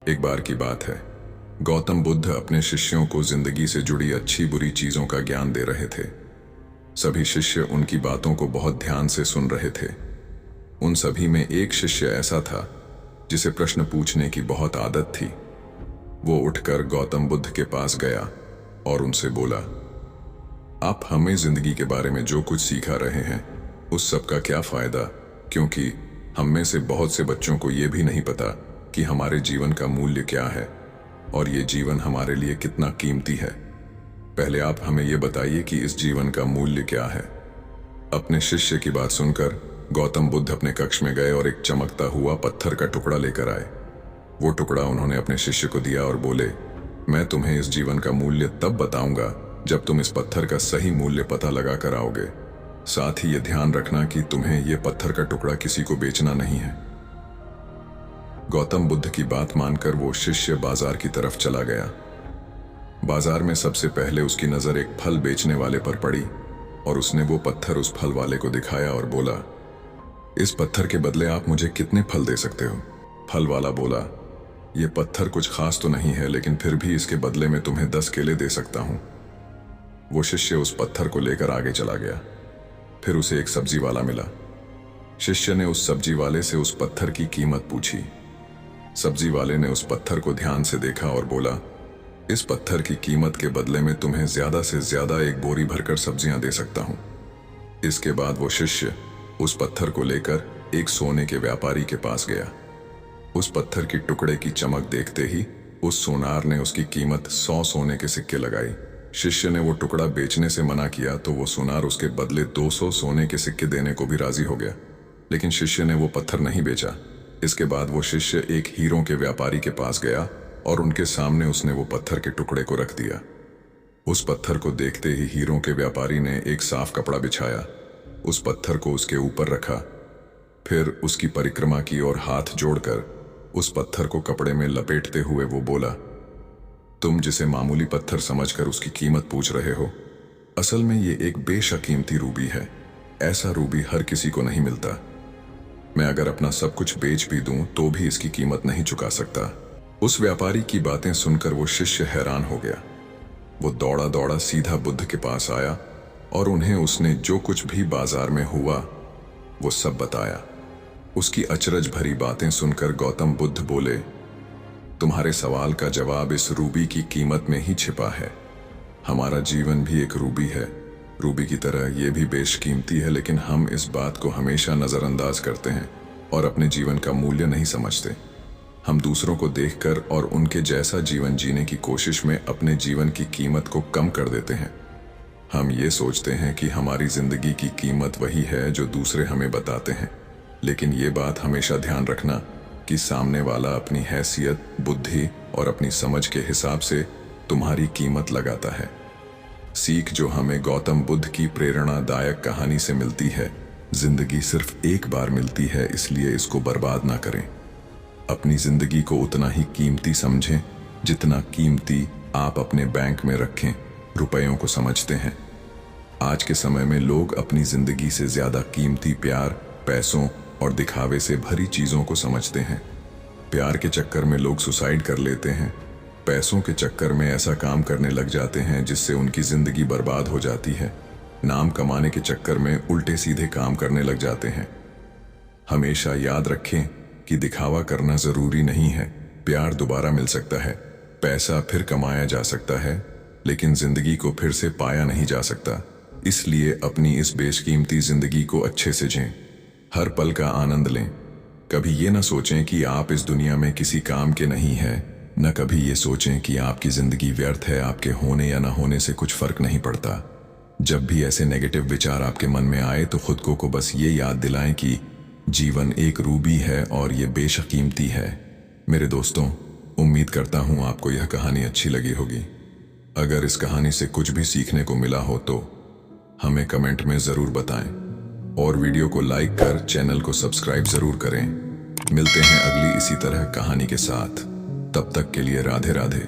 एक बार की बात है, गौतम बुद्ध अपने शिष्यों को जिंदगी से जुड़ी अच्छी बुरी चीजों का ज्ञान दे रहे थे। सभी शिष्य उनकी बातों को बहुत ध्यान से सुन रहे थे। उन सभी में एक शिष्य ऐसा था जिसे प्रश्न पूछने की बहुत आदत थी। वो उठकर गौतम बुद्ध के पास गया और उनसे बोला, आप हमें जिंदगी के बारे में जो कुछ सिखा रहे हैं उस सब का क्या फायदा, क्योंकि हम में से बहुत से बच्चों को ये भी नहीं पता कि हमारे जीवन का मूल्य क्या है और ये जीवन हमारे लिए कितना कीमती है। पहले आप हमें ये बताइए कि इस जीवन का मूल्य क्या है। अपने शिष्य की बात सुनकर गौतम बुद्ध अपने कक्ष में गए और एक चमकता हुआ पत्थर का टुकड़ा लेकर आए। वो टुकड़ा उन्होंने अपने शिष्य को दिया और बोले, मैं तुम्हें इस जीवन का मूल्य तब बताऊंगा जब तुम इस पत्थर का सही मूल्य पता लगा कर आओगे। साथ ही ये ध्यान रखना कि तुम्हें ये पत्थर का टुकड़ा किसी को बेचना नहीं है। गौतम बुद्ध की बात मानकर वो शिष्य बाजार की तरफ चला गया। बाजार में सबसे पहले उसकी नजर एक फल बेचने वाले पर पड़ी और उसने वो पत्थर उस फल वाले को दिखाया और बोला, इस पत्थर के बदले आप मुझे कितने फल दे सकते हो? फल वाला बोला, ये पत्थर कुछ खास तो नहीं है, लेकिन फिर भी इसके बदले में तुम्हें 10 केले दे सकता हूं। वो शिष्य उस पत्थर को लेकर आगे चला गया। फिर उसे एक सब्जी वाला मिला। शिष्य ने उस सब्जी वाले से उस पत्थर की कीमत पूछी। सब्जी वाले ने उस पत्थर को ध्यान से देखा और बोला, इस पत्थर की कीमत के बदले में तुम्हें ज्यादा से ज्यादा एक बोरी भरकर सब्जियां दे सकता हूं। इसके बाद वो शिष्य उस पत्थर को लेकर एक सोने के व्यापारी के पास गया। उस पत्थर की टुकड़े की चमक देखते ही उस सोनार ने उसकी कीमत 100 सोने के सिक्के लगाई। शिष्य ने वो टुकड़ा बेचने से मना किया तो वो सोनार उसके बदले 200 सोने के सिक्के देने को भी राजी हो गया, लेकिन शिष्य ने वो पत्थर नहीं बेचा। इसके बाद वो शिष्य एक हीरों के व्यापारी के पास गया और उनके सामने उसने वो पत्थर के टुकड़े को रख दिया। उस पत्थर को देखते ही हीरों के व्यापारी ने एक साफ कपड़ा बिछाया, उस पत्थर को उसके ऊपर रखा, फिर उसकी परिक्रमा की और हाथ जोड़कर उस पत्थर को कपड़े में लपेटते हुए वो बोला, तुम जिसे मामूली पत्थर समझकर उसकी कीमत पूछ रहे हो, असल में ये एक बेशक कीमती रूबी है। ऐसा रूबी हर किसी को नहीं मिलता। मैं अगर अपना सब कुछ बेच भी दूं तो भी इसकी कीमत नहीं चुका सकता। उस व्यापारी की बातें सुनकर वो शिष्य हैरान हो गया। वो दौड़ा दौड़ा सीधा बुद्ध के पास आया और उन्हें उसने जो कुछ भी बाजार में हुआ वो सब बताया। उसकी अचरज भरी बातें सुनकर गौतम बुद्ध बोले, तुम्हारे सवाल का जवाब इस रूबी की कीमत में ही छिपा है। हमारा जीवन भी एक रूबी है। रूबी की तरह ये भी बेशकीमती है, लेकिन हम इस बात को हमेशा नजरअंदाज करते हैं और अपने जीवन का मूल्य नहीं समझते। हम दूसरों को देखकर और उनके जैसा जीवन जीने की कोशिश में अपने जीवन की कीमत को कम कर देते हैं। हम ये सोचते हैं कि हमारी जिंदगी की कीमत वही है जो दूसरे हमें बताते हैं, लेकिन ये बात हमेशा ध्यान रखना कि सामने वाला अपनी हैसियत, बुद्धि और अपनी समझ के हिसाब से तुम्हारी कीमत लगाता है। सीख जो हमें गौतम बुद्ध की प्रेरणादायक कहानी से मिलती है, जिंदगी सिर्फ एक बार मिलती है, इसलिए इसको बर्बाद ना करें। अपनी जिंदगी को उतना ही कीमती समझें जितना कीमती आप अपने बैंक में रखें रुपयों को समझते हैं। आज के समय में लोग अपनी जिंदगी से ज्यादा कीमती प्यार, पैसों और दिखावे से भरी चीजों को समझते हैं। प्यार के चक्कर में लोग सुसाइड कर लेते हैं। पैसों के चक्कर में ऐसा काम करने लग जाते हैं जिससे उनकी जिंदगी बर्बाद हो जाती है। नाम कमाने के चक्कर में उल्टे सीधे काम करने लग जाते हैं। हमेशा याद रखें कि दिखावा करना जरूरी नहीं है। प्यार दोबारा मिल सकता है, पैसा फिर कमाया जा सकता है, लेकिन जिंदगी को फिर से पाया नहीं जा सकता। इसलिए अपनी इस बेशकीमती जिंदगी को अच्छे से जिएं। हर पल का आनंद लें। कभी ये ना सोचें कि आप इस दुनिया में किसी काम के नहीं हैं, न कभी ये सोचें कि आपकी जिंदगी व्यर्थ है। आपके होने या ना होने से कुछ फर्क नहीं पड़ता। जब भी ऐसे नेगेटिव विचार आपके मन में आए तो खुद को बस ये याद दिलाएं कि जीवन एक रूबी है और ये बेशक कीमती है। मेरे दोस्तों, उम्मीद करता हूं आपको यह कहानी अच्छी लगी होगी। अगर इस कहानी से कुछ भी सीखने को मिला हो तो हमें कमेंट में जरूर बताएं और वीडियो को लाइक कर चैनल को सब्सक्राइब जरूर करें। मिलते हैं अगली इसी तरह कहानी के साथ। तब तक के लिए राधे राधे।